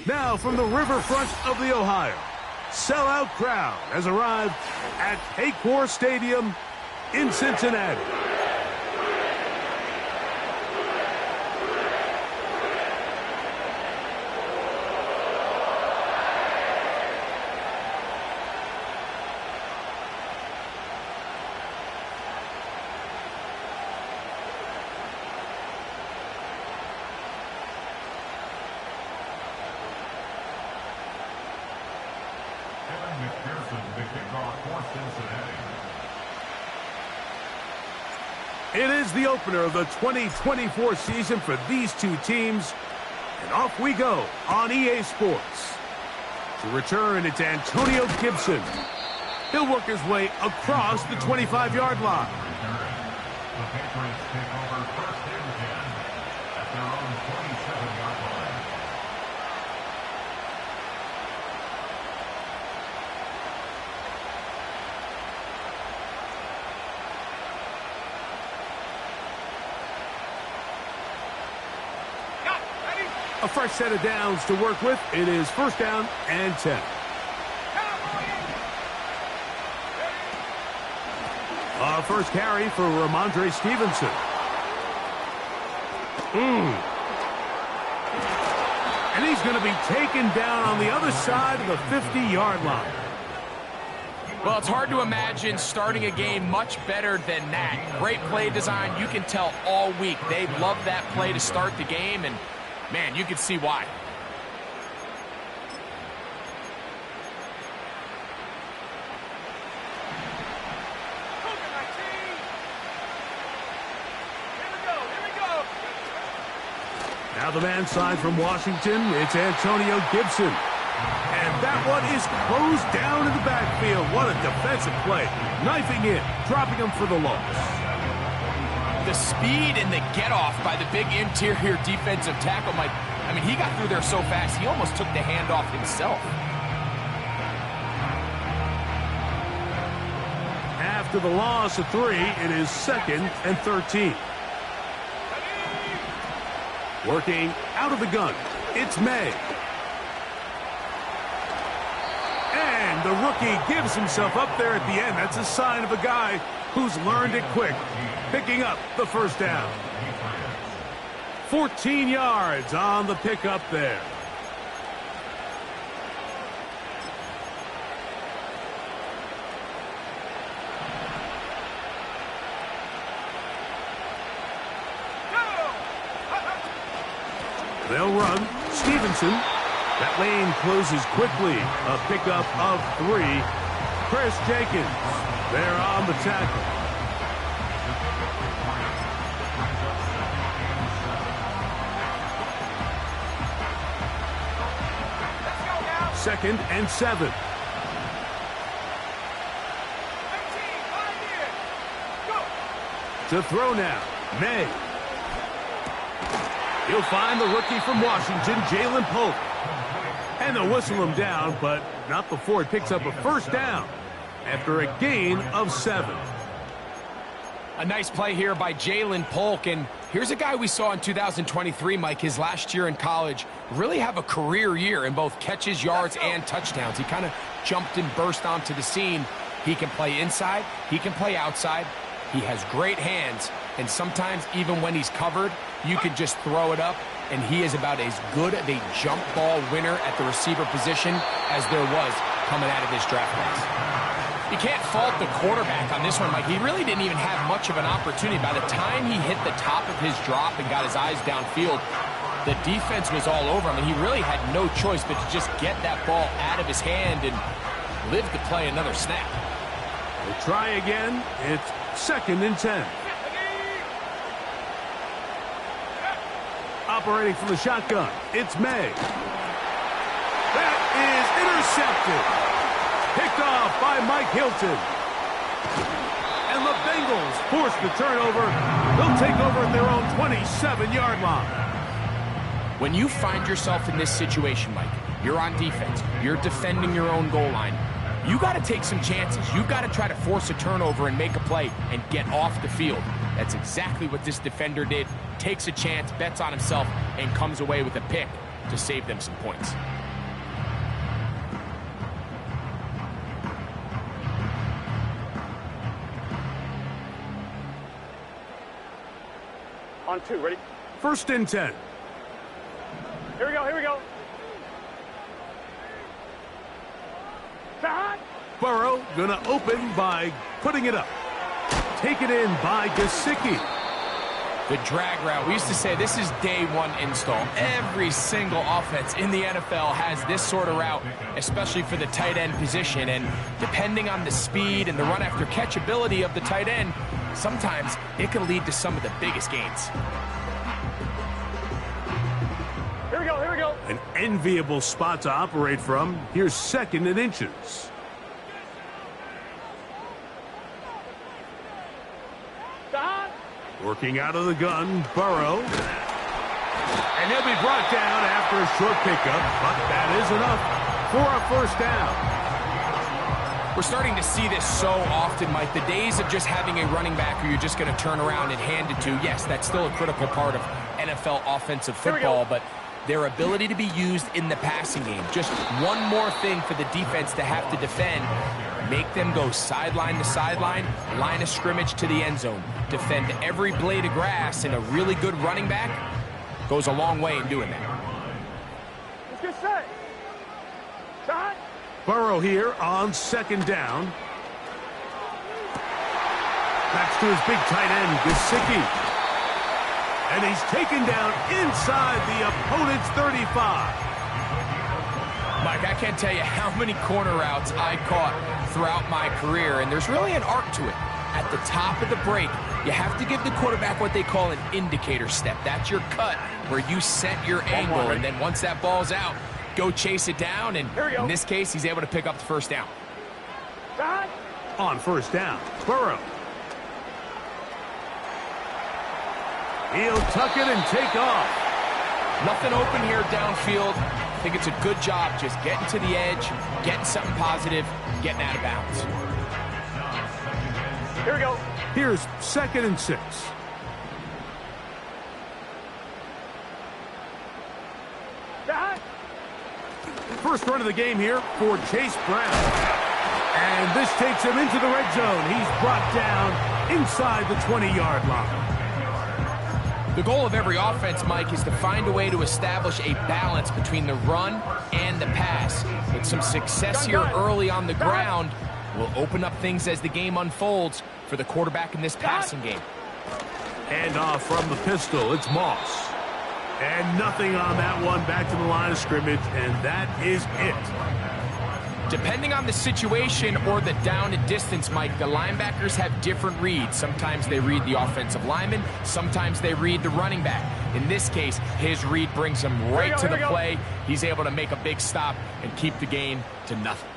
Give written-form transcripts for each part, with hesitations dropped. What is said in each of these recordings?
Now from the riverfront of the Ohio, sellout crowd has arrived at Paycor Stadium in Cincinnati. It is the opener of the 2024 season for these two teams. And off we go on EA Sports. To return, it's Antonio Gibson. He'll work his way across the 25-yard line. The Patriots take over first and 10 at their own 27-yard line. A fresh set of downs to work with. It is first down and 10. First carry for Ramondre Stevenson. And he's going to be taken down on the other side of the 50-yard line. Well, it's hard to imagine starting a game much better than that. Great play design. You can tell all week they love that play to start the game, and man, you can see why. Now the man side from Washington, it's Antonio Gibson. And that one is closed down in the backfield. What a defensive play. Knifing in, dropping him for the loss. The speed and the get-off by the big interior defensive tackle, Mike. I mean, he got through there so fast, he almost took the handoff himself. After the loss of 3, it is 2nd and 13. Working out of the gun, it's May. And the rookie gives himself up there at the end. That's a sign of a guy who's learned it quick, picking up the first down. 14 yards on the pickup there. They'll run. Stevenson. That lane closes quickly. A pickup of 3. Chris Jenkins there on the tackle. Second and 7. To throw now, May. He'll find the rookie from Washington, Jalen Polk. And they'll whistle him down, but not before he picks up a first down after a gain of 7. A nice play here by Jalen Polk, and here's a guy we saw in 2023, Mike, his last year in college, really have a career year in both catches, yards, and touchdowns. He kind of jumped and burst onto the scene. He can play inside, he can play outside, he has great hands, and sometimes even when he's covered, you can just throw it up, and he is about as good of a jump ball winner at the receiver position as there was coming out of this draft class. You can't fault the quarterback on this one, Mike. He really didn't even have much of an opportunity. By the time he hit the top of his drop and got his eyes downfield, the defense was all over him, and he really had no choice but to just get that ball out of his hand and live to play another snap. We'll try again. It's 2nd and 10. Operating from the shotgun, it's May. That is intercepted. Picked off by Mike Hilton. And the Bengals force the turnover. They'll take over at their own 27-yard line. When you find yourself in this situation, Mike, you're on defense, you're defending your own goal line, you got to take some chances. You got to try to force a turnover and make a play and get off the field. That's exactly what this defender did. Takes a chance, bets on himself, and comes away with a pick to save them some points. On 2, ready? 1st and 10. Here we go, here we go. Back. Burrow gonna open by putting it up. Taken in by Gesicki. The drag route. We used to say this is day one install. Every single offense in the NFL has this sort of route, especially for the tight end position. And depending on the speed and the run after catch ability of the tight end, sometimes it can lead to some of the biggest gains. Here we go, here we go. An enviable spot to operate from. Here's 2nd and inches. Back. Working out of the gun, Burrow. And he'll be brought down after a short pickup, but that is enough for a 1st down. We're starting to see this so often, Mike. The days of just having a running back who you're just going to turn around and hand it to, yes, that's still a critical part of NFL offensive football, but their ability to be used in the passing game. Just one more thing for the defense to have to defend. Make them go sideline to sideline, line of scrimmage to the end zone. Defend every blade of grass, and a really good running back goes a long way in doing that. Let's get set. Shot. Burrow here on 2nd down. Backs to his big tight end, Gesicki. And he's taken down inside the opponent's 35. Mike, I can't tell you how many corner routes I caught throughout my career, and there's really an arc to it. At the top of the break, you have to give the quarterback what they call an indicator step. That's your cut where you set your angle, and then once that ball's out, go chase it down, and in this case, he's able to pick up the 1st down. Shot. On 1st down, Burrow. He'll tuck it and take off. Nothing open here downfield. I think it's a good job just getting to the edge, getting something positive, getting out of bounds. Here we go. Here's 2nd and 6. Back. First run of the game here for Chase Brown. And this takes him into the red zone. He's brought down inside the 20-yard line. The goal of every offense, Mike, is to find a way to establish a balance between the run and the pass. With some success here early on the ground will open up things as the game unfolds for the quarterback in this passing game. And off from the pistol, it's Moss. And nothing on that one, back to the line of scrimmage, and that is it. Depending on the situation or the down and distance, Mike, the linebackers have different reads. Sometimes they read the offensive lineman. Sometimes they read the running back. In this case, his read brings him right to the play. He's able to make a big stop and keep the gain to nothing.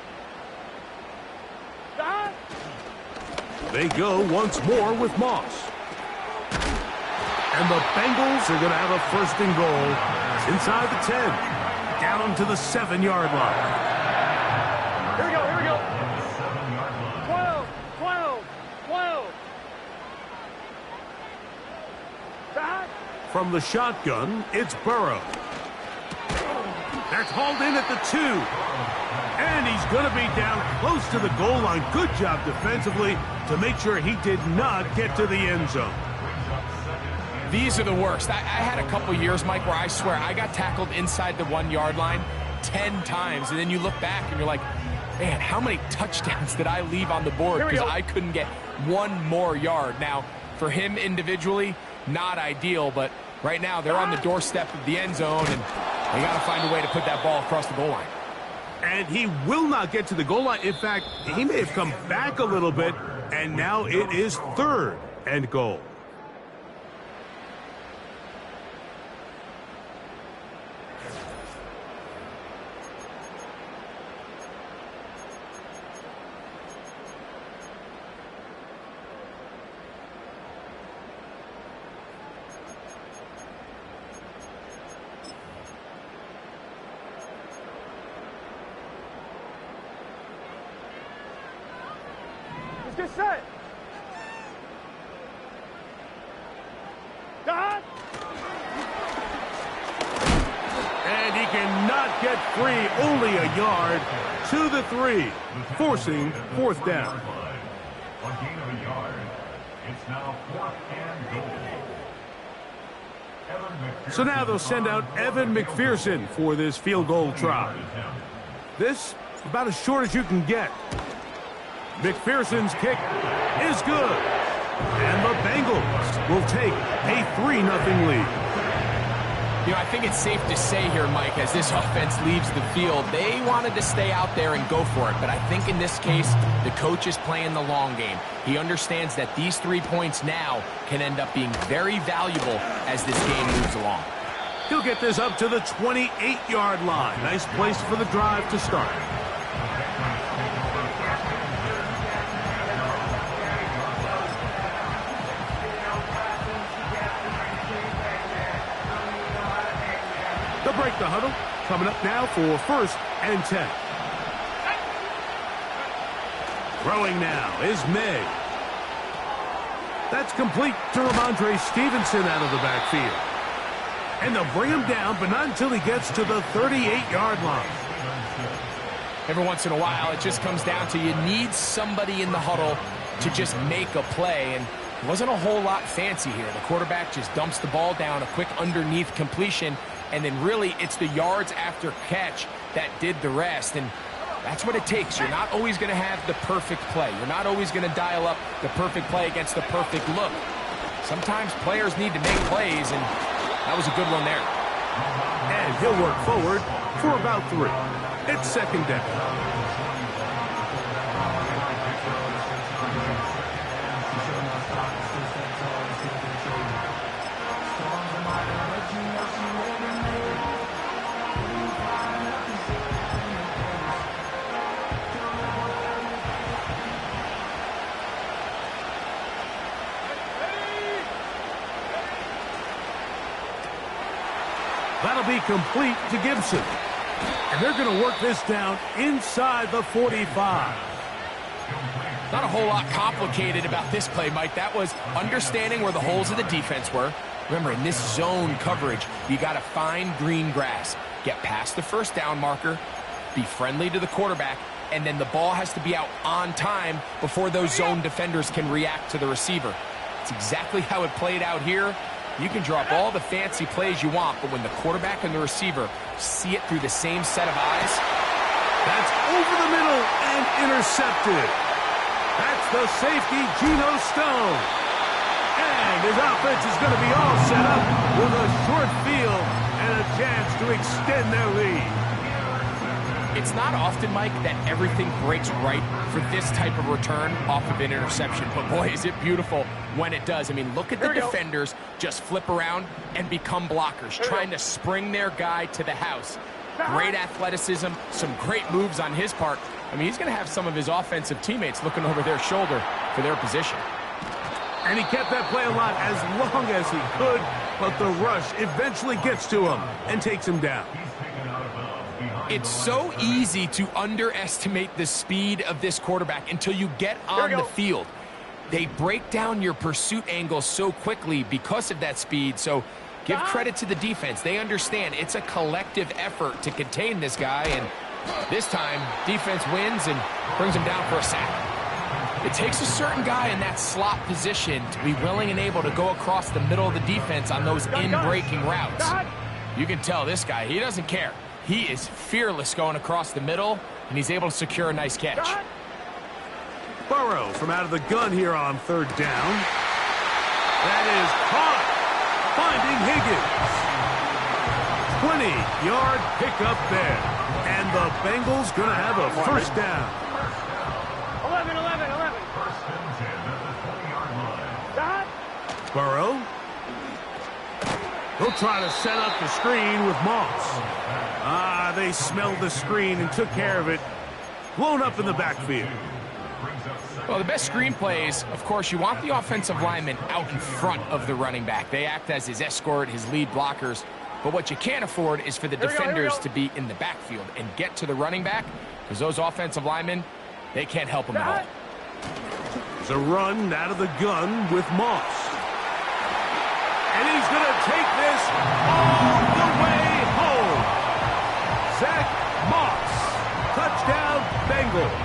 They go once more with Moss. And the Bengals are going to have a 1st and goal inside the 10, down to the 7-yard line. Here we go, here we go. 12, 12, 12. Back. From the shotgun, it's Burrow. That's hauled in at the 2. And he's going to be down close to the goal line. Good job defensively to make sure he did not get to the end zone. These are the worst. I had a couple years, Mike, where I swear I got tackled inside the 1-yard line 10 times. And then you look back and you're like, man, how many touchdowns did I leave on the board because I couldn't get one more yard? Now, for him individually, not ideal, but right now they're on the doorstep of the end zone, and they got to find a way to put that ball across the goal line. And he will not get to the goal line. In fact, he may have come back a little bit, and now it is 3rd and goal. Get set. Dot. And he cannot get free, only a yard to the 3, forcing 4th down. A gain of a yard. It's now 4th and goal. So now they'll send out Evan McPherson for this field goal try. This, about as short as you can get. McPherson's kick is good. And the Bengals will take a 3-0 lead. You know, I think it's safe to say here, Mike, as this offense leaves the field, they wanted to stay out there and go for it. But I think in this case, the coach is playing the long game. He understands that these 3 points now can end up being very valuable as this game moves along. He'll get this up to the 28-yard line. Nice place for the drive to start. They'll break the huddle. Coming up now for 1st and 10. Throwing now is May. That's complete to Ramondre Stevenson out of the backfield. And they'll bring him down, but not until he gets to the 38-yard line. Every once in a while, it just comes down to you need somebody in the huddle to just make a play. And it wasn't a whole lot fancy here. The quarterback just dumps the ball down, a quick underneath completion. And then really, it's the yards after catch that did the rest. And that's what it takes. You're not always going to have the perfect play. You're not always going to dial up the perfect play against the perfect look. Sometimes players need to make plays, and that was a good one there. And he'll work forward for about 3. It's 2nd down. That'll be complete to Gibson. And they're going to work this down inside the 45. Not a whole lot complicated about this play, Mike. That was understanding where the holes of the defense were. Remember, in this zone coverage, you got to find green grass. Get past the 1st down marker, be friendly to the quarterback, and then the ball has to be out on time before those zone defenders can react to the receiver. It's exactly how it played out here. You can draw up all the fancy plays you want, but when the quarterback and the receiver see it through the same set of eyes. That's over the middle and intercepted. That's the safety, Geno Stone. And his offense is going to be all set up with a short field and a chance to extend their lead. It's not often, Mike, that everything breaks right for this type of return off of an interception. But, boy, is it beautiful when it does. I mean, look at the defenders just flip around and become blockers, trying to spring their guy to the house. Great athleticism, some great moves on his part. I mean, he's going to have some of his offensive teammates looking over their shoulder for their position. And he kept that play alive as long as he could, but the rush eventually gets to him and takes him down. It's so easy to underestimate the speed of this quarterback until you get on the field. They break down your pursuit angle so quickly because of that speed. So give credit to the defense. They understand it's a collective effort to contain this guy. And this time, defense wins and brings him down for a sack. It takes a certain guy in that slot position to be willing and able to go across the middle of the defense on those in-breaking routes. You can tell this guy, he doesn't care. He is fearless going across the middle, and he's able to secure a nice catch. Burrow from out of the gun here on 3rd down. That is caught. Finding Higgins. 20-yard pickup there. And the Bengals going to have a 1st down. 11. Burrow. He'll try to set up the screen with Moss. They smelled the screen and took care of it. Blown up in the backfield. Well, the best screen plays, of course, you want the offensive lineman out in front of the running back. They act as his escort, his lead blockers. But what you can't afford is for the defenders to be in the backfield and get to the running back, because those offensive linemen, they can't help him at all. There's a run out of the gun with Moss. And he's going to take this all the way home. Zach Moss. Touchdown, Bengals.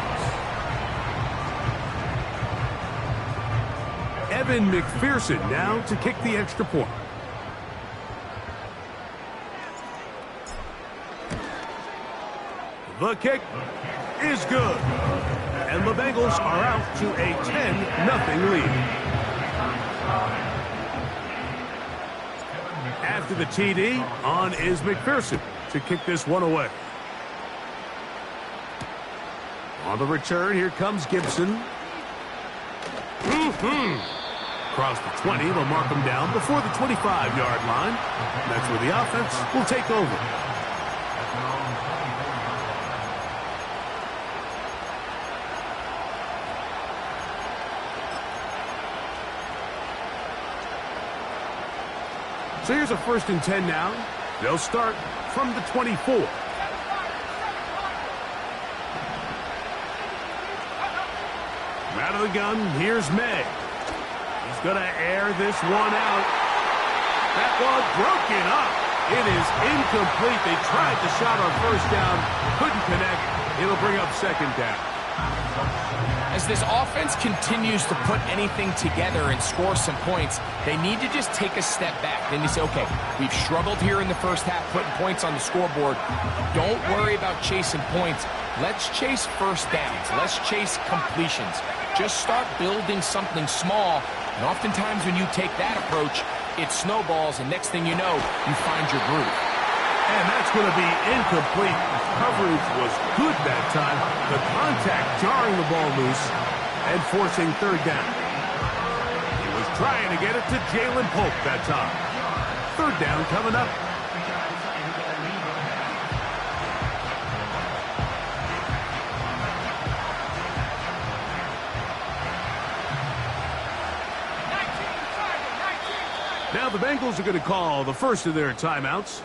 Evan McPherson now to kick the extra point. The kick is good. And the Bengals are out to a 10-0 lead. After the TD, on is McPherson to kick this one away. On the return, here comes Gibson. Across the 20, they'll mark him down before the 25-yard line. That's where the offense will take over. So here's a 1st and 10 now. They'll start from the 24. Out of the gun, here's May. He's going to air this one out. That one broken up. It is incomplete. They tried the shot on 1st down. Couldn't connect. It'll bring up 2nd down. As this offense continues to put anything together and score some points, they need to just take a step back. Then you say, okay, we've struggled here in the first half, putting points on the scoreboard. Don't worry about chasing points. Let's chase 1st downs. Let's chase completions. Just start building something small. And oftentimes when you take that approach, it snowballs, and next thing you know, you find your groove. And that's going to be incomplete. Coverage was good that time. The contact jarring the ball loose and forcing 3rd down. He was trying to get it to Jalen Polk that time. 3rd down coming up. Now the Bengals are going to call the first of their timeouts.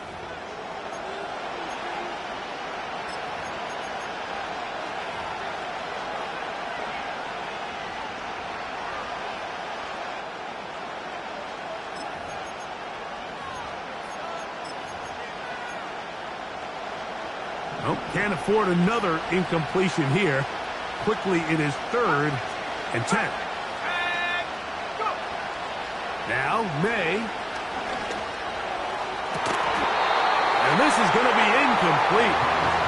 Nope, can't afford another incompletion here. Quickly, it is 3rd and 10. Now, May. And this is going to be incomplete.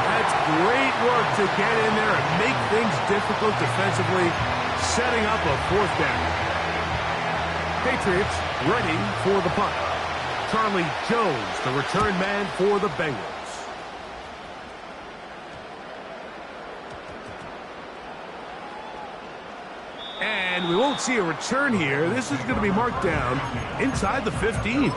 That's great work to get in there and make things difficult defensively, setting up a 4th down. Patriots ready for the punt. Charlie Jones, the return man for the Bengals. And we won't see a return here. This is going to be marked down inside the 15.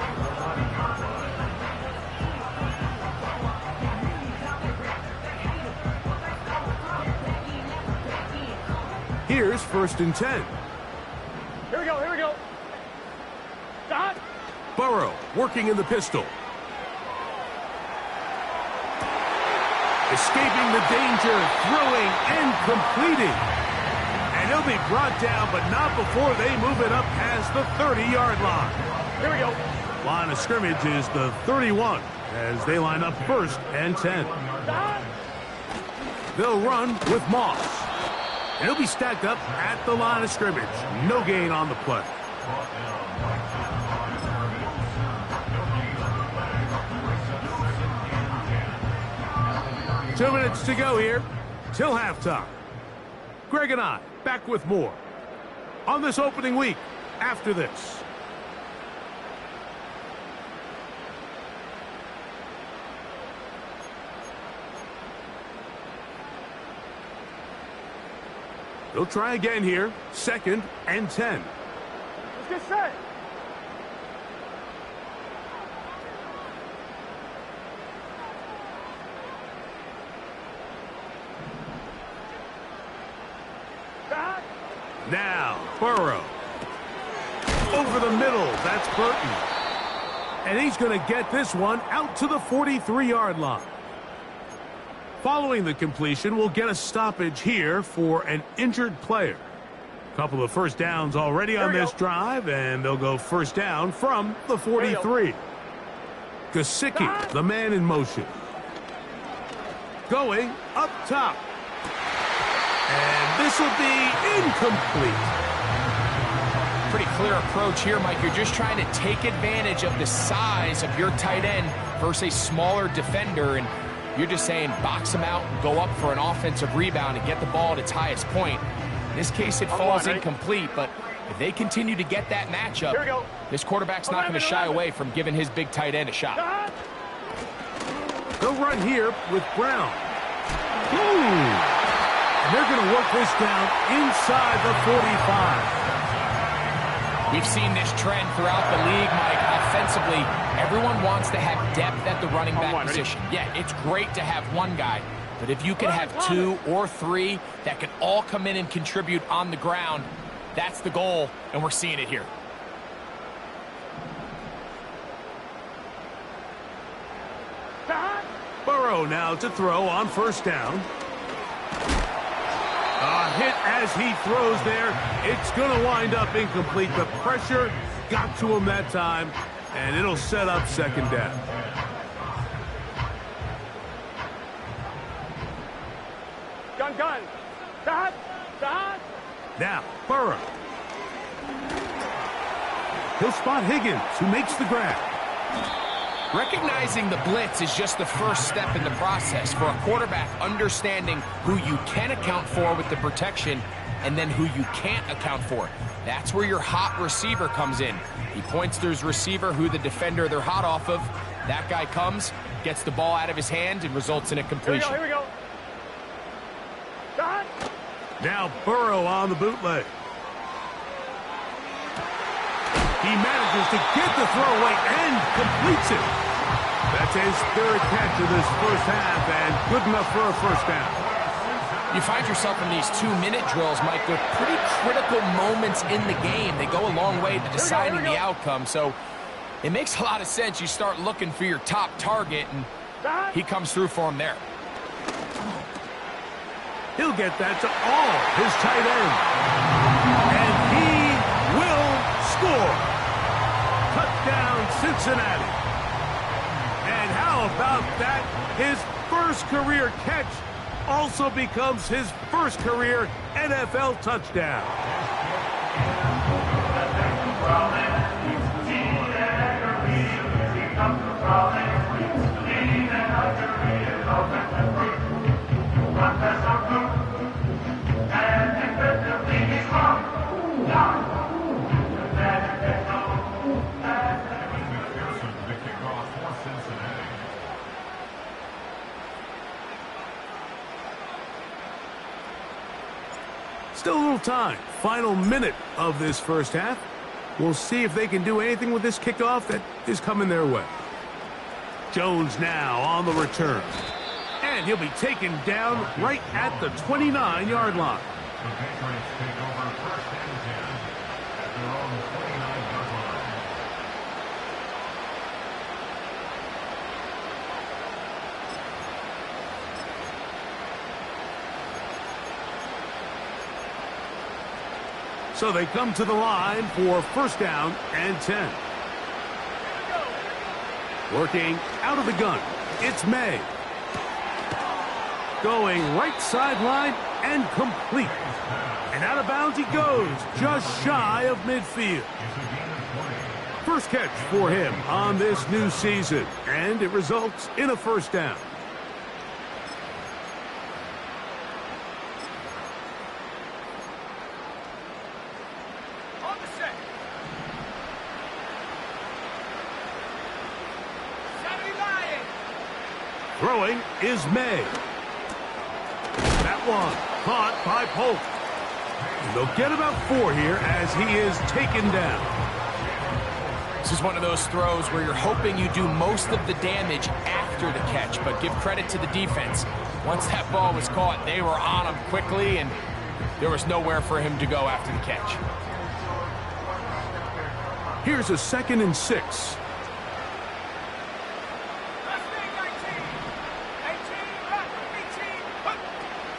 Here's 1st and 10. Here we go, here we go. Stop. Burrow working in the pistol. Escaping the danger, throwing and completing. And he'll be brought down, but not before they move it up past the 30-yard line. Here we go. Line of scrimmage is the 31 as they line up 1st and 10. Stop. They'll run with Moss. And he'll be stacked up at the line of scrimmage. No gain on the play. Two minutes to go here till halftime. Greg and I back with more on this opening week after this. They'll try again here. 2nd and 10. Let's get set. Back. Now, Burrow. Over the middle. That's Burton. And he's going to get this one out to the 43-yard line. Following the completion, we'll get a stoppage here for an injured player. A couple of first downs already on this drive, and they'll go first down from the 43. Gesicki, the man in motion. Going up top. And this will be incomplete. Pretty clear approach here, Mike. You're just trying to take advantage of the size of your tight end versus a smaller defender, and You're just saying box him out and go up for an offensive rebound and get the ball at its highest point. In this case, it falls incomplete, but if they continue to get that matchup, this quarterback's not going to shy away from giving his big tight end a shot. They'll run here with Brown. Ooh. And they're going to work this down inside the 45. We've seen this trend throughout the league, Mike. Offensively, everyone wants to have depth at the running back position. Yeah, it's great to have one guy, but if you can have two or three that can all come in and contribute on the ground, that's the goal, and we're seeing it here. Burrow now to throw on first down. A hit as he throws there. It's going to wind up incomplete. The pressure got to him that time, and it'll set up second down. Gun. Dot. Now, Burrow. He'll spot Higgins, who makes the grab. Recognizing the blitz is just the first step in the process for a quarterback, understanding who you can account for with the protection and then who you can't account for. That's where your hot receiver comes in. He points to his receiver, who the defender they're hot off of. That guy comes, gets the ball out of his hand, and results in a completion. Here we go. Dot. Now Burrow on the bootleg. He manages to get the throw away and completes it. That's his third catch of this first half, and good enough for a first down. You find yourself in these 2-minute drills, Mike. They're pretty critical moments in the game. They go a long way to deciding the outcome, so it makes a lot of sense. You start looking for your top target, and he comes through for him there. He'll get that to all his tight end. And he will score. Touchdown, Cincinnati. And how about that? His first career catch also becomes his first career NFL touchdown. Still a little time. Final minute of this first half. We'll see if they can do anything with this kickoff that is coming their way. Jones now on the return. And he'll be taken down right at the 29-yard line. The Patriots take over first and 10 at their own 29-yard line. So they come to the line for first down and 10. Working out of the gun, it's May. Going right sideline and complete. And out of bounds he goes, just shy of midfield. First catch for him on this new season, and it results in a first down. Throwing is May. That one caught by Polk. And they'll get about 4 here as he is taken down. This is one of those throws where you're hoping you do most of the damage after the catch, but give credit to the defense. Once that ball was caught, they were on him quickly, and there was nowhere for him to go after the catch. Here's a 2nd and 6.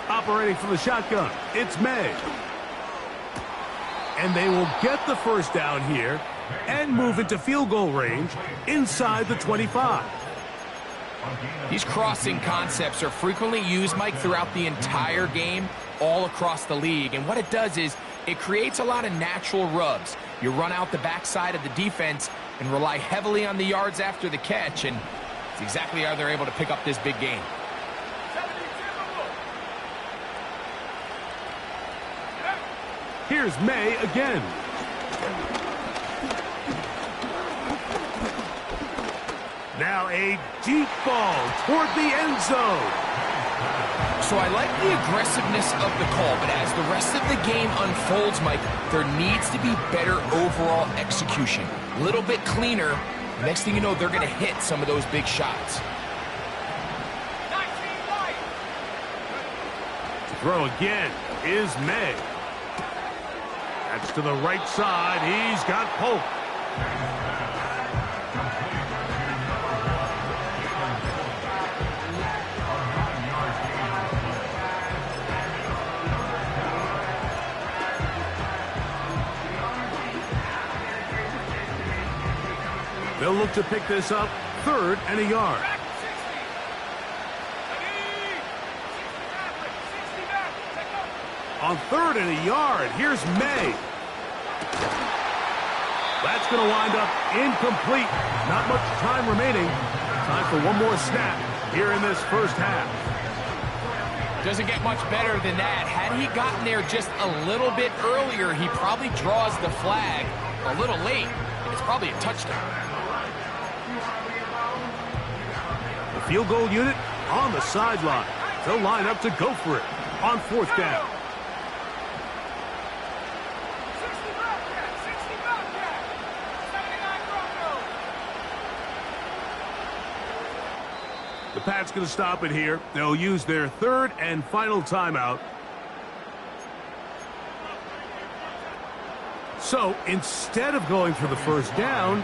Operating from the shotgun, it's May. And they will get the first down here and move into field goal range inside the 25. These crossing concepts are frequently used, Mike, throughout the entire game, all across the league. And what it does is it creates a lot of natural rubs. You run out the backside of the defense and rely heavily on the yards after the catch, and it's exactly how they're able to pick up this big game. Here's May again. Now a deep ball toward the end zone. So I like the aggressiveness of the call, but as the rest of the game unfolds, Mike, there needs to be better overall execution. A little bit cleaner. Next thing you know, they're going to hit some of those big shots. To throw again is May. That's to the right side. He's got Polk. They'll look to pick this up, 3rd and a yard. On 3rd and a yard, here's May. That's going to wind up incomplete. Not much time remaining. Time for one more snap here in this first half. Doesn't get much better than that. Had he gotten there just a little bit earlier, he probably draws the flag a little late. It's probably a touchdown. The field goal unit on the sideline. They'll line up to go for it on 4th down. The Pats going to stop it here. They'll use their 3rd and final timeout. So instead of going for the first down,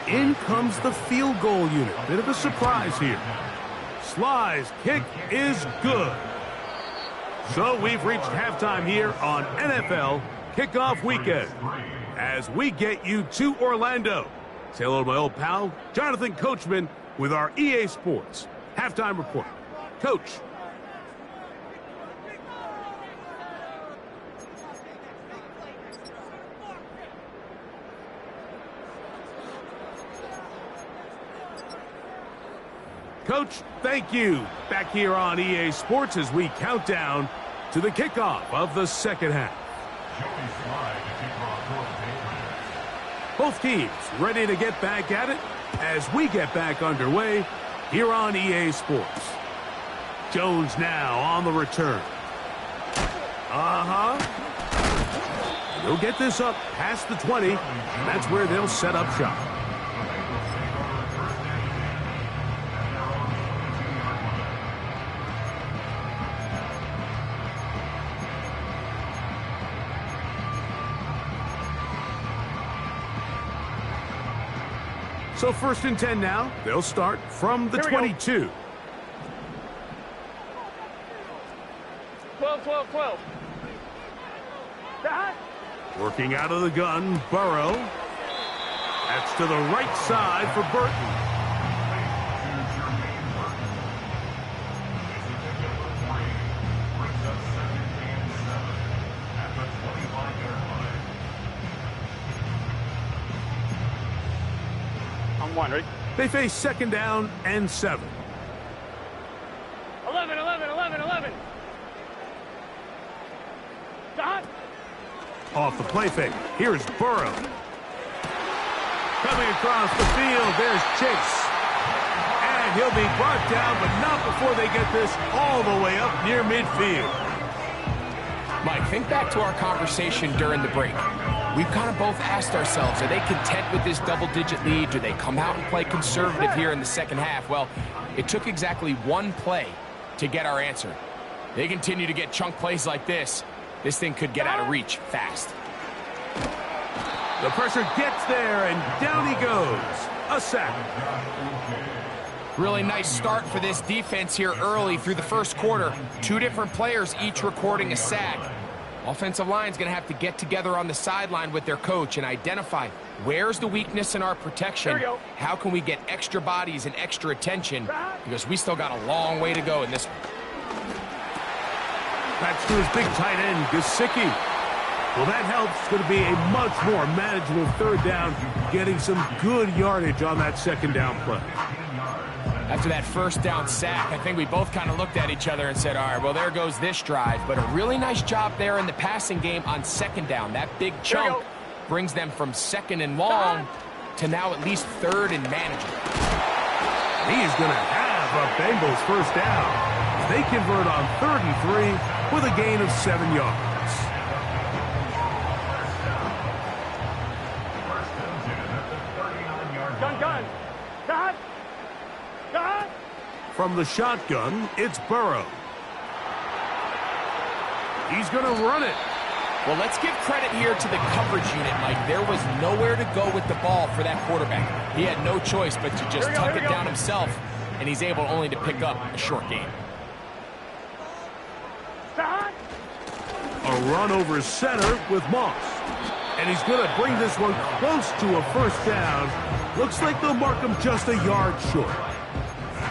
in comes the field goal unit. Bit of a surprise here. Sly's kick is good. So we've reached halftime here on NFL Kickoff Weekend as we get you to Orlando. Say hello to my old pal, Jonathan Coachman, with our EA Sports Halftime Report. Coach. Coach, thank you. Back here on EA Sports as we count down to the kickoff of the second half. Both teams ready to get back at it as we get back underway here on EA Sports. Jones now on the return. They'll get this up past the 20, and that's where they'll set up shop. So 1st and 10 now. They'll start from the 22. 12. Working out of the gun, Burrow. That's to the right side for Burton. Ready? They face 2nd down and 7. 11. Stop. Off the play fake. Here's Burrow. Coming across the field, there's Chase. And he'll be brought down, but not before they get this all the way up near midfield. Mike, think back to our conversation during the break. We've kind of both asked ourselves, are they content with this double-digit lead? Do they come out and play conservative here in the second half? Well, it took exactly one play to get our answer. They continue to get chunk plays like this. This thing could get out of reach fast. The pressure gets there, and down he goes. A sack. Really nice start for this defense here early through the first quarter. 2 different players each recording a sack. Offensive line's going to have to get together on the sideline with their coach and identify where's the weakness in our protection. How can we get extra bodies and extra attention? Because we still got a long way to go in this one. That's to his big tight end, Gesicki. Well, that helps. It's going to be a much more manageable 3rd down, getting some good yardage on that 2nd down play. After that first down sack, I think we both kind of looked at each other and said, all right, well, there goes this drive. But a really nice job there in the passing game on second down. That big chunk brings them from second and long to now at least third and manageable. He's going to have a Bengals first down. They convert on 3rd and 3 with a gain of 7 yards. From the shotgun, it's Burrow. He's going to run it. Well, let's give credit here to the coverage unit, Mike. There was nowhere to go with the ball for that quarterback. He had no choice but to just tuck it down himself, and he's able only to pick up a short gain. A run over center with Moss. And he's going to bring this one close to a first down. Looks like they'll mark him just a yard short.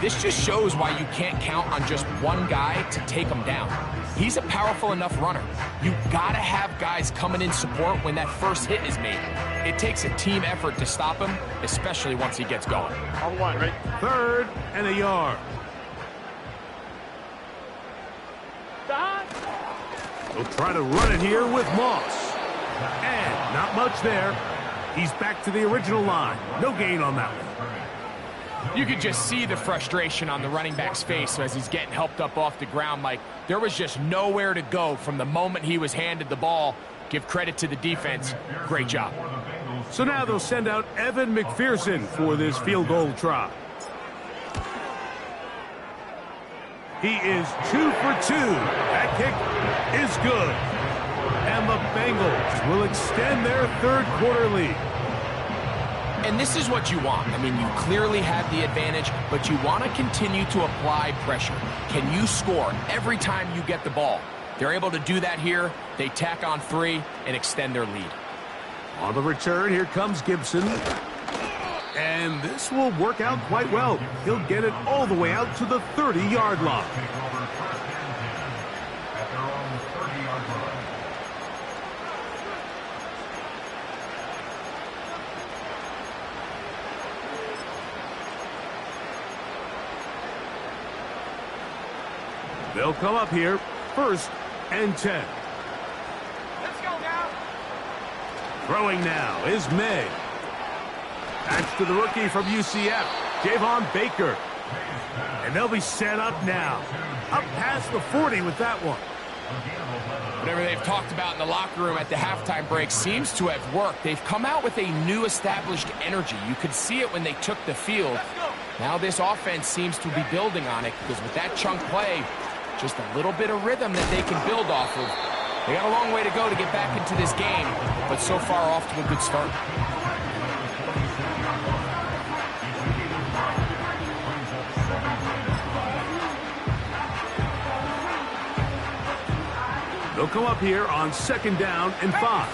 This just shows why you can't count on just one guy to take him down. He's a powerful enough runner. You got to have guys coming in support when that first hit is made. It takes a team effort to stop him, especially once he gets going. On 1, right? 3rd and a yard. They'll try to run it here with Moss. And not much there. He's back to the original line. No gain on that one. You could just see the frustration on the running back's face as he's getting helped up off the ground, Mike. There was just nowhere to go from the moment he was handed the ball. Give credit to the defense. Great job. So now they'll send out Evan McPherson for this field goal try. He is 2 for 2. That kick is good. And the Bengals will extend their 3rd quarter lead. And this is what you want. I mean, you clearly have the advantage, but you want to continue to apply pressure. Can you score every time you get the ball? They're able to do that here. They tack on 3 and extend their lead. On the return, here comes Gibson. And this will work out quite well. He'll get it all the way out to the 30-yard line. They'll come up here, 1st and 10. Let's go now. Throwing now is May. That's to the rookie from UCF, Javon Baker. And they'll be set up now. Up past the 40 with that one. Whatever they've talked about in the locker room at the halftime break seems to have worked. They've come out with a new established energy. You could see it when they took the field. Now this offense seems to be building on it because with that chunk play, just a little bit of rhythm that they can build off of. They got a long way to go to get back into this game, but so far off to a good start. They'll come up here on 2nd down and 5.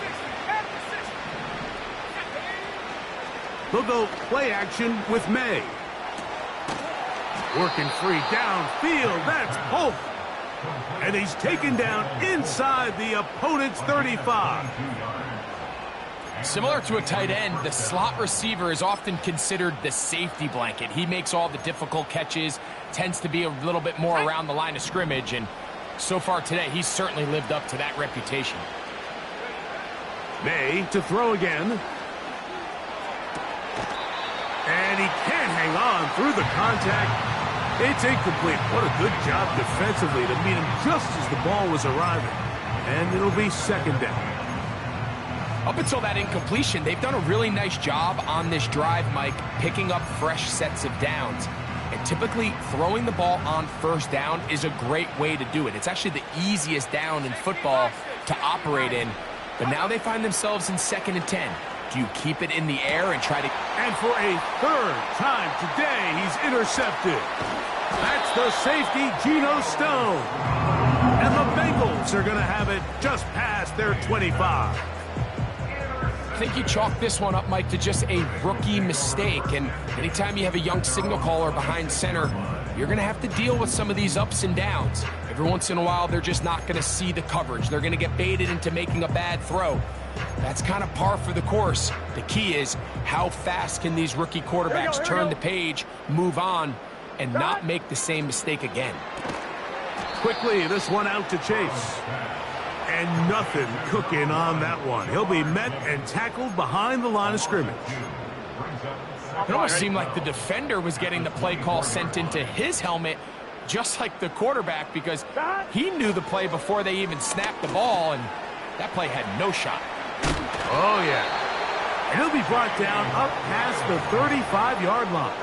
They'll go play action with May. Working free downfield. That's Polk. And he's taken down inside the opponent's 35. Similar to a tight end, the slot receiver is often considered the safety blanket. He makes all the difficult catches, tends to be a little bit more around the line of scrimmage, and so far today, he's certainly lived up to that reputation. May to throw again. And he can't hang on through the contact. It's incomplete. What a good job defensively to meet him just as the ball was arriving. And it'll be 2nd down. Up until that incompletion, they've done a really nice job on this drive, Mike, picking up fresh sets of downs. And typically, throwing the ball on 1st down is a great way to do it. It's actually the easiest down in football to operate in. But now they find themselves in 2nd and 10. Do you keep it in the air and try to... And for a 3rd time today, he's intercepted. That's the safety, Geno Stone. And the Bengals are going to have it just past their 25. I think you chalk this one up, Mike, to just a rookie mistake. And anytime you have a young signal caller behind center, you're going to have to deal with some of these ups and downs. Every once in a while, they're just not going to see the coverage. They're going to get baited into making a bad throw. That's kind of par for the course. The key is how fast can these rookie quarterbacks turn the page, move on, and not make the same mistake again. Quickly, this one out to Chase. And nothing cooking on that one. He'll be met and tackled behind the line of scrimmage. It almost seemed like the defender was getting the play call sent into his helmet, just like the quarterback, because he knew the play before they even snapped the ball, and that play had no shot. Oh, yeah. And he'll be brought down up past the 35-yard line.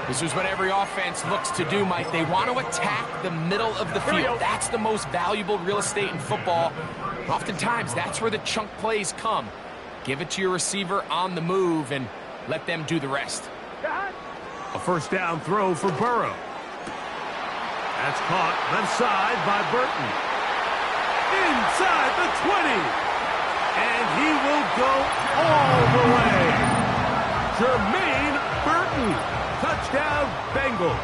This is what every offense looks to do, Mike. They want to attack the middle of the field. That's the most valuable real estate in football. Oftentimes, that's where the chunk plays come. Give it to your receiver on the move and let them do the rest. A first down throw for Burrow. That's caught left side by Burton. Inside the 20. And he will go all the way. Jermaine Burton. Touchdown, Bengals.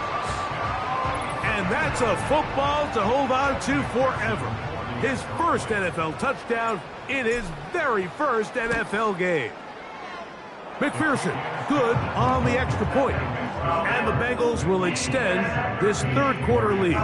And that's a football to hold on to forever. His first NFL touchdown in his very first NFL game. McPherson, good on the extra point. And the Bengals will extend this third quarter lead.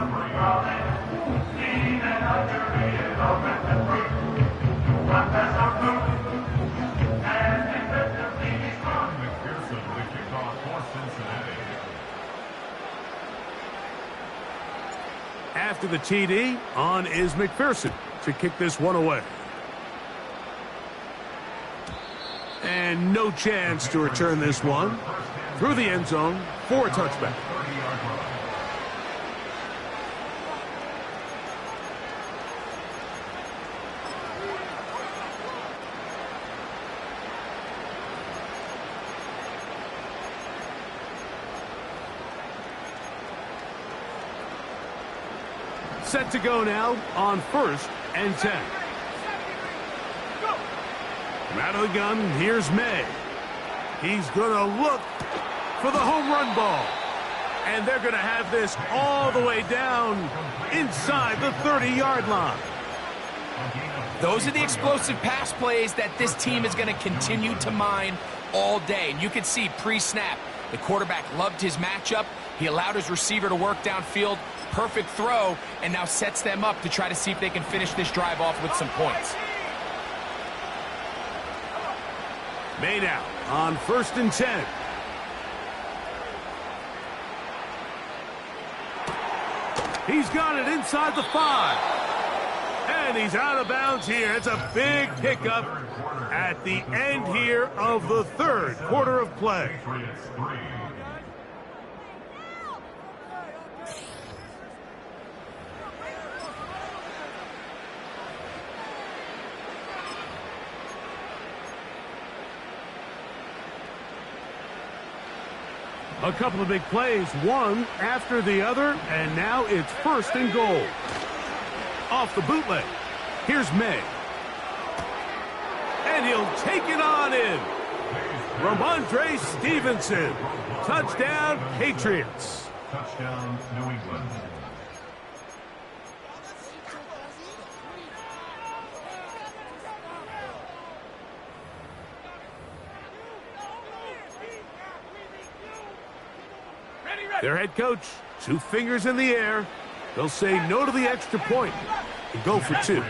After the TD, on is McPherson to kick this one away. And no chance to return this one through the end zone for a touchback. Set to go now on 1st and 10. From out of the gun, here's May. He's going to look for the home run ball. And they're going to have this all the way down inside the 30-yard line. Those are the explosive pass plays that this team is going to continue to mine all day. And you can see pre-snap, the quarterback loved his matchup. He allowed his receiver to work downfield. Perfect throw, and now sets them up to try to see if they can finish this drive off with some points. May now on 1st and 10. He's got it inside the 5. And he's out of bounds here. It's a big pickup at the end here of the third quarter of play. A couple of big plays, one after the other, and now it's 1st and goal. Off the bootleg, here's May. And he'll take it on in. Ramondre Stevenson. Touchdown, Patriots. Touchdown, New England. Their head coach, 2 fingers in the air. They'll say no to the extra point and go for 2.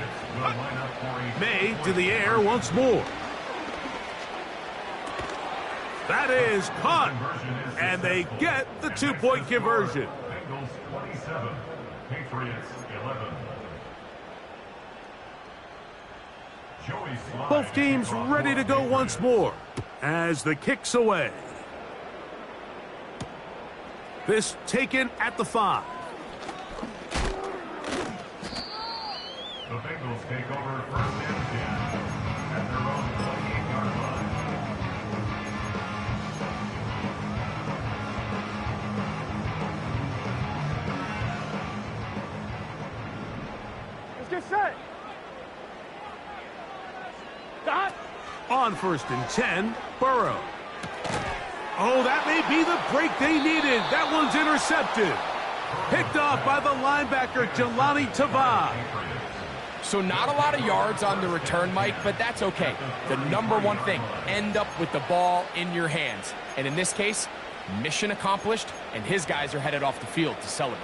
May to the air once more. That is caught, and they get the 2-point conversion. Bengals 27, Patriots 11. Both teams ready to go once more as the kick's away. This taken at the 5. The Bengals take over 1st and 10 at their own 28-yard line. Let's get set. Dot. On 1st and 10, Burrow. Oh, that may be the break they needed. That one's intercepted. Picked off by the linebacker, Jelani Tava. So not a lot of yards on the return, Mike, but that's okay. The number one thing, end up with the ball in your hands. And in this case, Mission accomplished, and his guys are headed off the field to celebrate.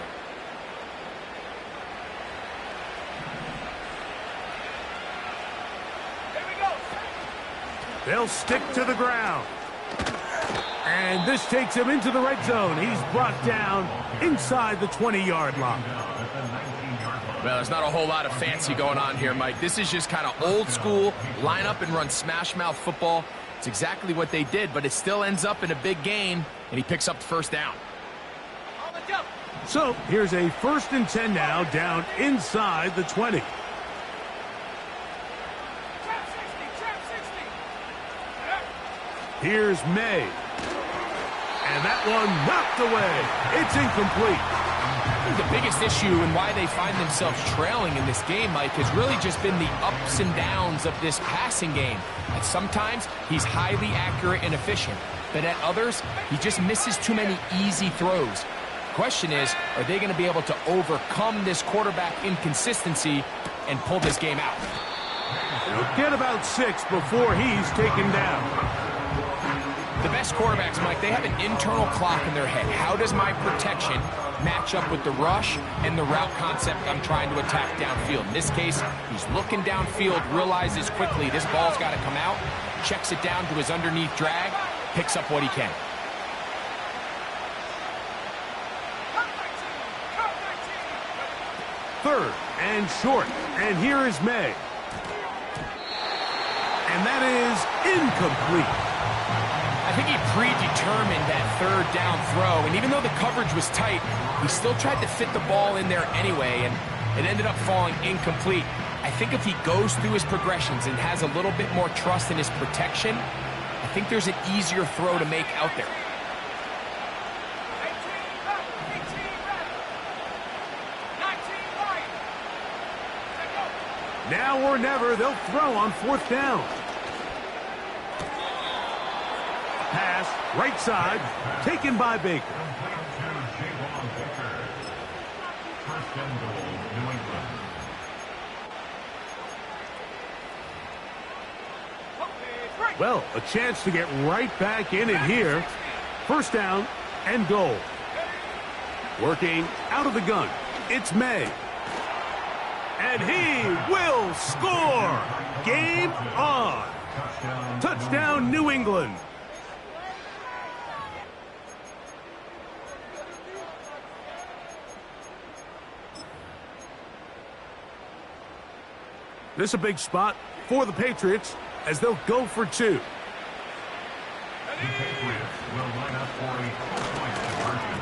They'll stick to the ground. And this takes him into the red zone. He's brought down inside the 20-yard line. Well, there's not a whole lot of fancy going on here, Mike. This is just kind of old school, line up and run smash mouth football. It's exactly what they did, but it still ends up in a big game, and he picks up the first down. So here's a 1st and 10 now, down inside the 20. Here's May. And that one knocked away. It's incomplete. The biggest issue and why they find themselves trailing in this game, Mike, has really just been the ups and downs of this passing game. And sometimes he's highly accurate and efficient, but at others, he just misses too many easy throws. The question is, are they going to be able to overcome this quarterback inconsistency and pull this game out? He'll get about 6 before he's taken down. The best quarterbacks, Mike, they have an internal clock in their head. How does my protection match up with the rush and the route concept I'm trying to attack downfield? In this case, he's looking downfield, realizes quickly this ball's got to come out, checks it down to his underneath drag, picks up what he can. Third and short. And here is May. And that is incomplete. I think he predetermined that 3rd down throw, and even though the coverage was tight, he still tried to fit the ball in there anyway, and it ended up falling incomplete. I think if he goes through his progressions and has a little bit more trust in his protection, I think there's an easier throw to make out there. Now or never, they'll throw on 4th down. Pass, right side, taken by Baker. Well, a chance to get right back in it here. 1st down and goal. Working out of the gun. It's May. And he will score. Game on. Touchdown, New England. This is a big spot for the Patriots as they'll go for 2. The Patriots will line up for a two-point conversion.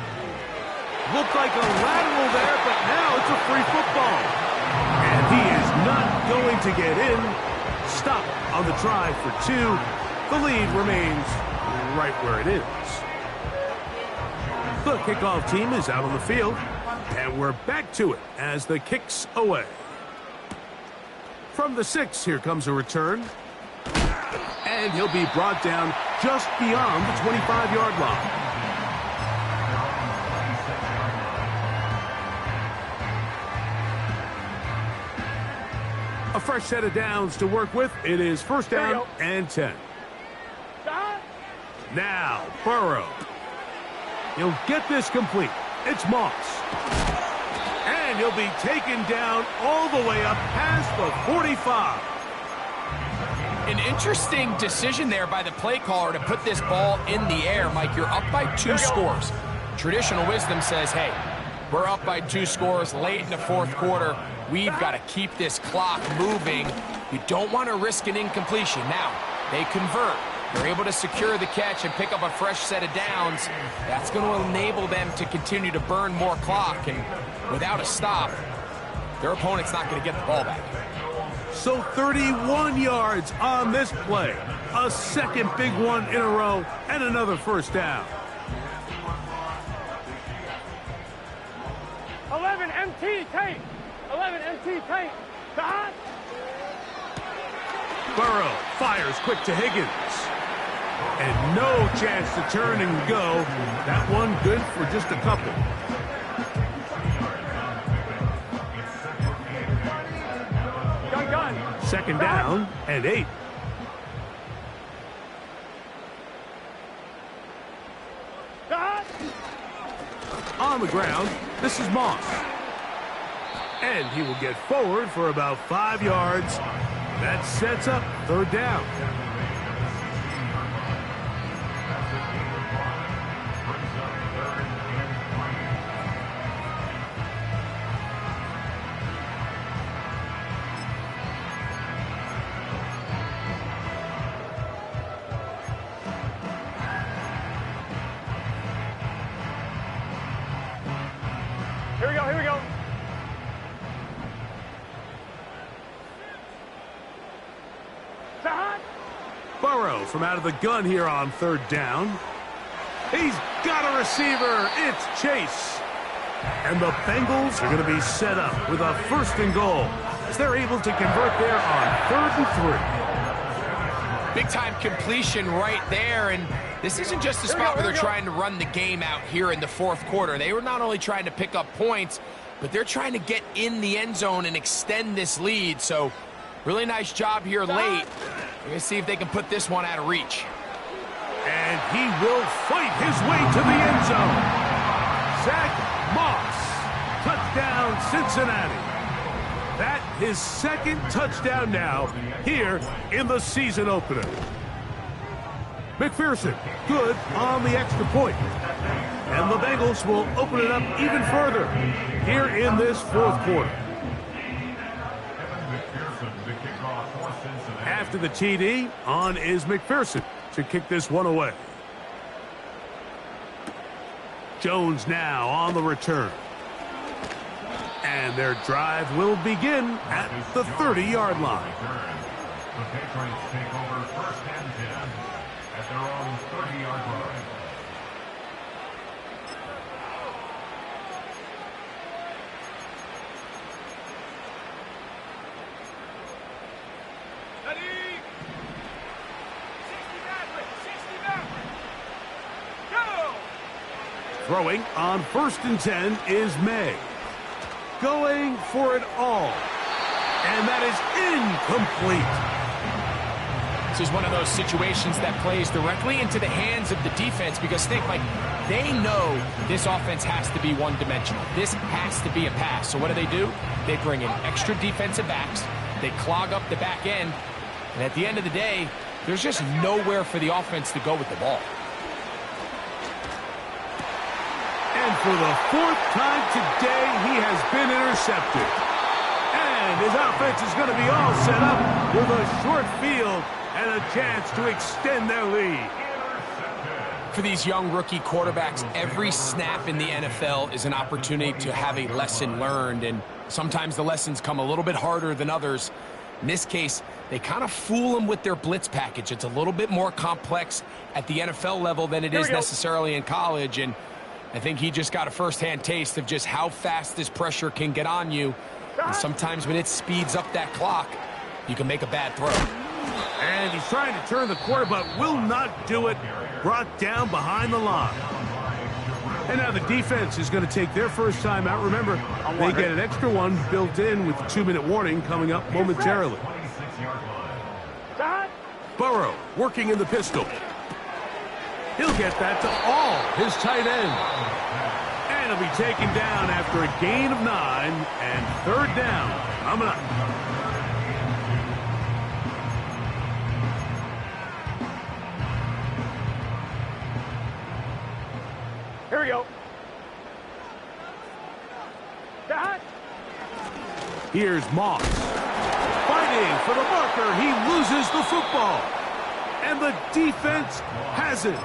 Looked like a lateral there, but now it's a free football. And he is not going to get in. Stop on the try for 2. The lead remains right where it is. The kickoff team is out on the field, and we're back to it as the kick's away. From the 6, here comes a return. And he'll be brought down just beyond the 25-yard line. A fresh set of downs to work with. It is 1st down and 10. Now, Burrow. He'll get this complete. It's Moss. And he'll be taken down all the way up past the 45. An interesting decision there by the play caller to put this ball in the air. Mike, you're up by 2 scores. Traditional wisdom says, hey, we're up by 2 scores late in the 4th quarter. We've got to keep this clock moving. You don't want to risk an incompletion. Now, they convert. They're able to secure the catch and pick up a fresh set of downs. That's going to enable them to continue to burn more clock. And without a stop, their opponent's not going to get the ball back. So 31 yards on this play. A second big one in a row and another 1st down. 11 MT tape. 11 MT tape. Stop. Burrow fires quick to Higgins. And no chance to turn and go. That one good for just a couple. Gun. 2nd down and 8. Stop. On the ground, this is Moss. And he will get forward for about 5 yards. That sets up third down. Here we go, here we go. Burrow from out of the gun here on third down. He's got a receiver. It's Chase. And the Bengals are going to be set up with a first and goal as they're able to convert there on 3rd and 3. Big-time completion right there, and this isn't just a spot where they're trying to run the game out here in the fourth quarter. They were not only trying to pick up points, but they're trying to get in the end zone and extend this lead. So really nice job here late. We're going to see if they can put this one out of reach. And he will fight his way to the end zone. Zach Moss, touchdown Cincinnati. That his second touchdown now here in the season opener. McPherson, good on the extra point. And the Bengals will open it up even further here in this fourth quarter. After the TD, on is McPherson to kick this one away. Jones now on the return. And their drive will begin at the 30-yard line. The Patriots take over first and 10 at their own 30-yard line. Throwing on 1st and 10 is May. Going for it all. And that is incomplete. This is one of those situations that plays directly into the hands of the defense because think, Mike, they know this offense has to be one-dimensional. This has to be a pass. So what do? They bring in extra defensive backs. They clog up the back end. And at the end of the day, there's just nowhere for the offense to go with the ball. And for the 4th time today, he has been intercepted. And his offense is going to be all set up with a short field and a chance to extend their lead. For these young rookie quarterbacks, every snap in the NFL is an opportunity to have a lesson learned, and sometimes the lessons come a little bit harder than others. In this case, they kind of fool them with their blitz package. It's a little bit more complex at the NFL level than it is necessarily in college, and I think he just got a first-hand taste of just how fast this pressure can get on you. And sometimes when it speeds up that clock, you can make a bad throw. And he's trying to turn the corner, but will not do it. Brought down behind the line. And now the defense is going to take their first time out. Remember, they get an extra one built in with the 2-minute warning coming up momentarily. Burrow working in the pistol. He'll get that to all his tight end. And he'll be taken down after a gain of 9 and 3rd down coming up. Here we go. Here's Moss. Fighting for the marker. He loses the football. And the defense has it.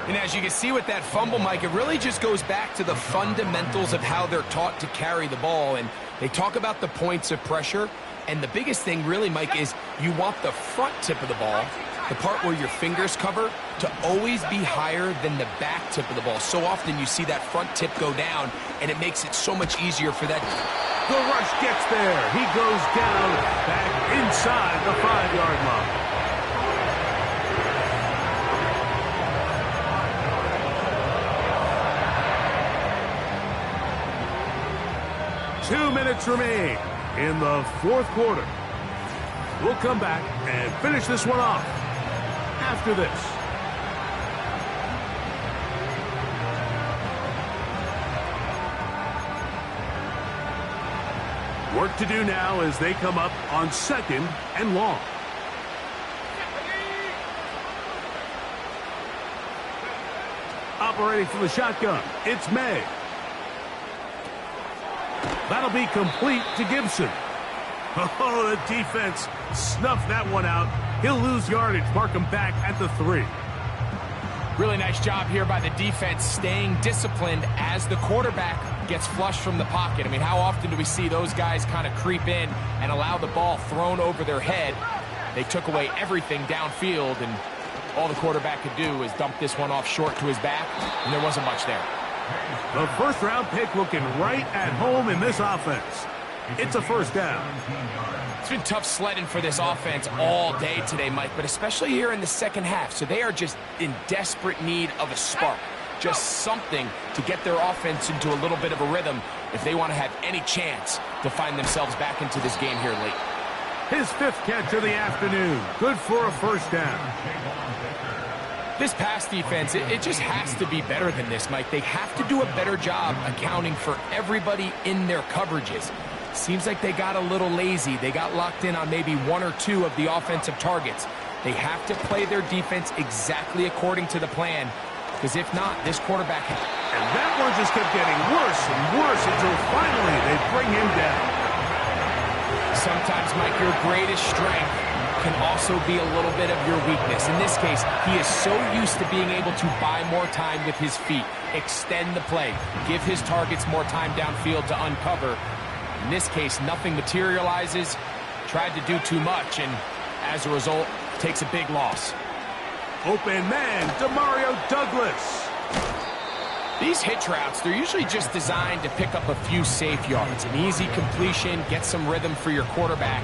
And as you can see with that fumble, Mike, it really just goes back to the fundamentals of how they're taught to carry the ball. And they talk about the points of pressure. And the biggest thing really, Mike, is you want the front tip of the ball, the part where your fingers cover, to always be higher than the back tip of the ball. So often you see that front tip go down, and it makes it so much easier for that. The rush gets there. He goes down back inside the 5-yard line. Two minutes remain in the fourth quarter. We'll come back and finish this one off after this. Work to do now as they come up on 2nd and long. Operating from the shotgun, it's May. That'll be complete to Gibson. Oh, the defense snuffed that one out. He'll lose yardage, mark him back at the 3. Really nice job here by the defense staying disciplined as the quarterback gets flushed from the pocket. I mean, how often do we see those guys kind of creep in and allow the ball thrown over their head? They took away everything downfield, and all the quarterback could do was dump this one off short to his back, and there wasn't much there. The first-round pick looking right at home in this offense. It's a first down. It's been tough sledding for this offense all day today, Mike, but especially here in the second half. So they are just in desperate need of a spark, just something to get their offense into a little bit of a rhythm if they want to have any chance to find themselves back into this game here late. His 5th catch of the afternoon. Good for a first down. This pass defense, it just has to be better than this, Mike. They have to do a better job accounting for everybody in their coverages. Seems like they got a little lazy. They got locked in on maybe 1 or 2 of the offensive targets. They have to play their defense exactly according to the plan, because if not, this quarterback... And that one just kept getting worse and worse until finally they bring him down. Sometimes, Mike, your greatest strength can also be a little bit of your weakness. In this case, he is so used to being able to buy more time with his feet, extend the play, give his targets more time downfield to uncover. In this case, nothing materializes, tried to do too much, and as a result, takes a big loss. Open man, Demario Douglas. These hitch routes, they're usually just designed to pick up a few safe yards. An easy completion, get some rhythm for your quarterback.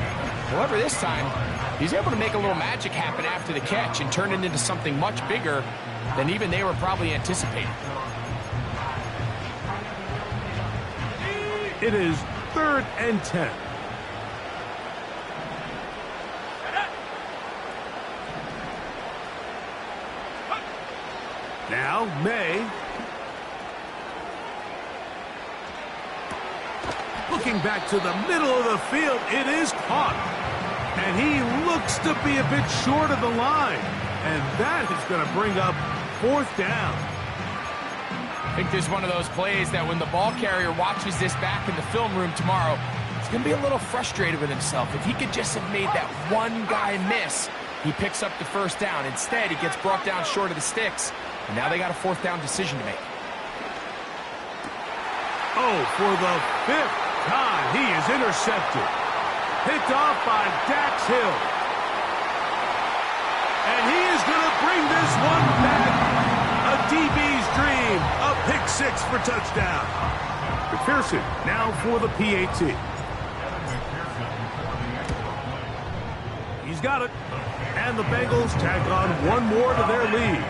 However, this time, he's able to make a little magic happen after the catch and turn it into something much bigger than even they were probably anticipating. It is 3rd and 10. Now, May. Looking back to the middle of the field, it is caught. And he looks to be a bit short of the line. And that is going to bring up 4th down. I think there's one of those plays that when the ball carrier watches this back in the film room tomorrow, he's going to be a little frustrated with himself. If he could just have made that one guy miss, he picks up the first down. Instead, he gets brought down short of the sticks. And now they got a 4th down decision to make. Oh, for the 5th time, he is intercepted. Picked off by Dax Hill. And he is going to bring this one back. A DB's dream. A pick 6 for touchdown. McPherson now for the PAT. He's got it. And the Bengals tack on one more to their lead.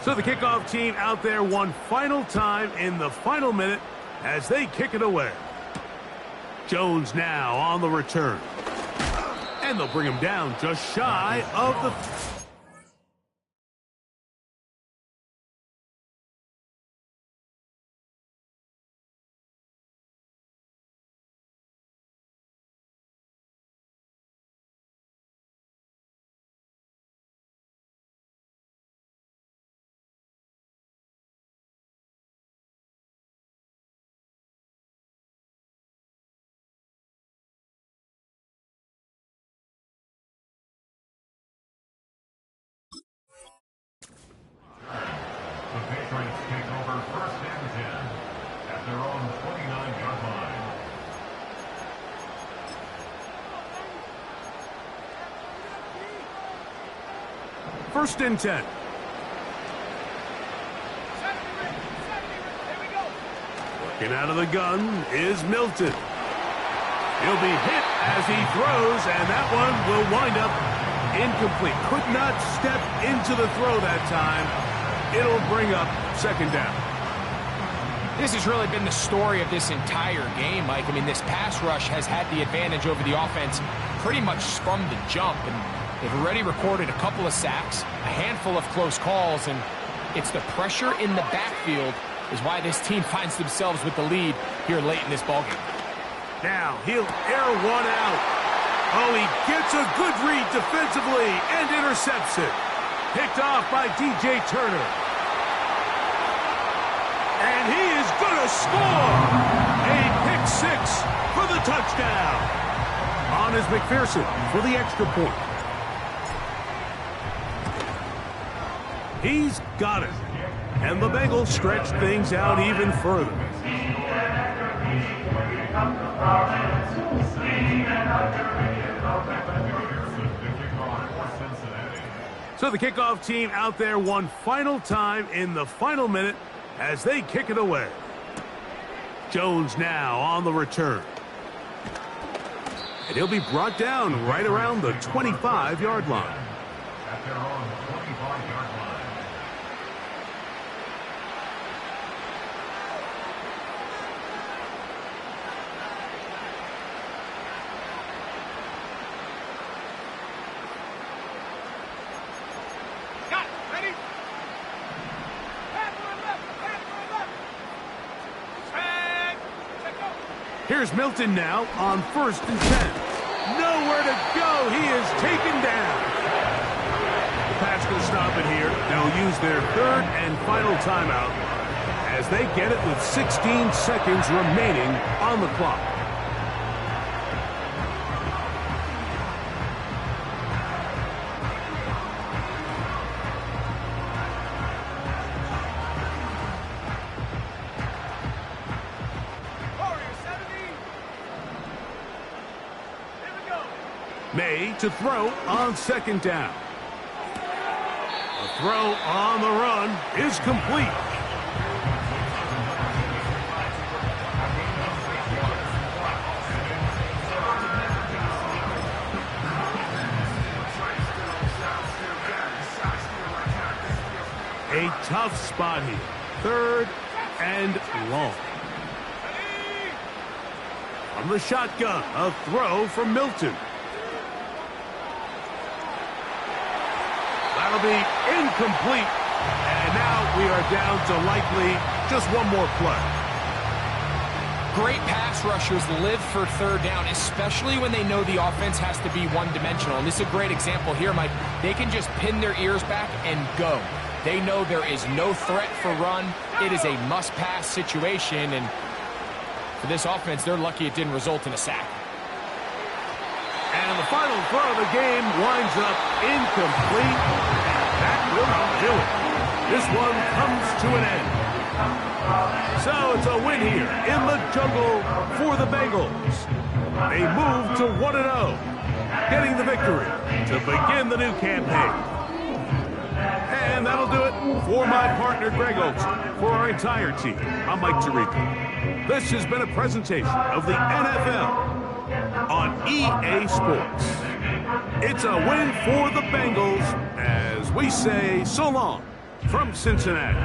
So the kickoff team out there one final time in the final minute as they kick it away. Jones now on the return. And they'll bring him down just shy of the... The Patriots take over 1st and 10 at their own 29-yard line. First and 10. Working out of the gun is Milton. He'll be hit as he throws, and that one will wind up incomplete. Could not step into the throw that time. It'll bring up 2nd down. This has really been the story of this entire game, Mike. I mean, this pass rush has had the advantage over the offense pretty much from the jump, and they've already recorded a couple of sacks, a handful of close calls, and it's the pressure in the backfield is why this team finds themselves with the lead here late in this ballgame. Now he'll air one out. Oh, he gets a good read defensively and intercepts it. Picked off by DJ Turner. And he is going to score. A pick six for the touchdown. On is McPherson for the extra point. He's got it. And the Bengals stretch things out even further. So the kickoff team out there one final time in the final minute as they kick it away. Jones now on the return. And he'll be brought down right around the 25-yard line. At their own 25-yard line. Here's Milton now on 1st and 10. Nowhere to go. He is taken down. The Pats going to stop it here. They'll use their 3rd and final timeout as they get it with 16 seconds remaining on the clock. May to throw on 2nd down. The throw on the run is complete. A tough spot here. 3rd and long. From the shotgun, a throw from Milton. That'll be incomplete. And now we are down to likely just one more play. Great pass rushers live for 3rd down, especially when they know the offense has to be one-dimensional. And this is a great example here, Mike. They can just pin their ears back and go. They know there is no threat for run. It is a must-pass situation. And for this offense, they're lucky it didn't result in a sack. And the final throw of the game winds up incomplete. And that will do it. This one comes to an end. So it's a win here in the jungle for the Bengals. They move to 1-0, getting the victory to begin the new campaign. And that'll do it for my partner, Greg Olson. For our entire team, I'm Mike Tirico. This has been a presentation of the NFL on EA Sports. It's a win for the Bengals as we say so long from Cincinnati.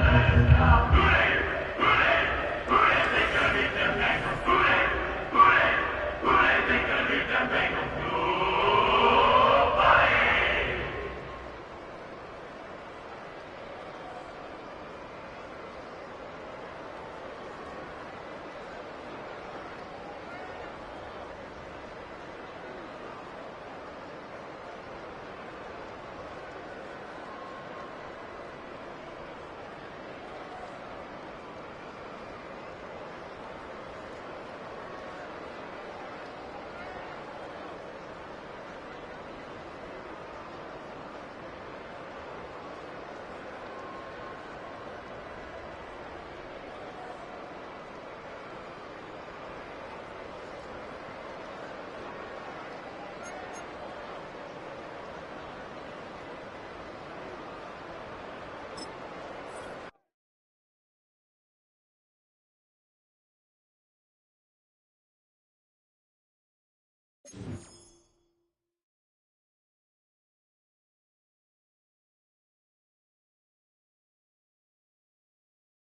Cincinnati.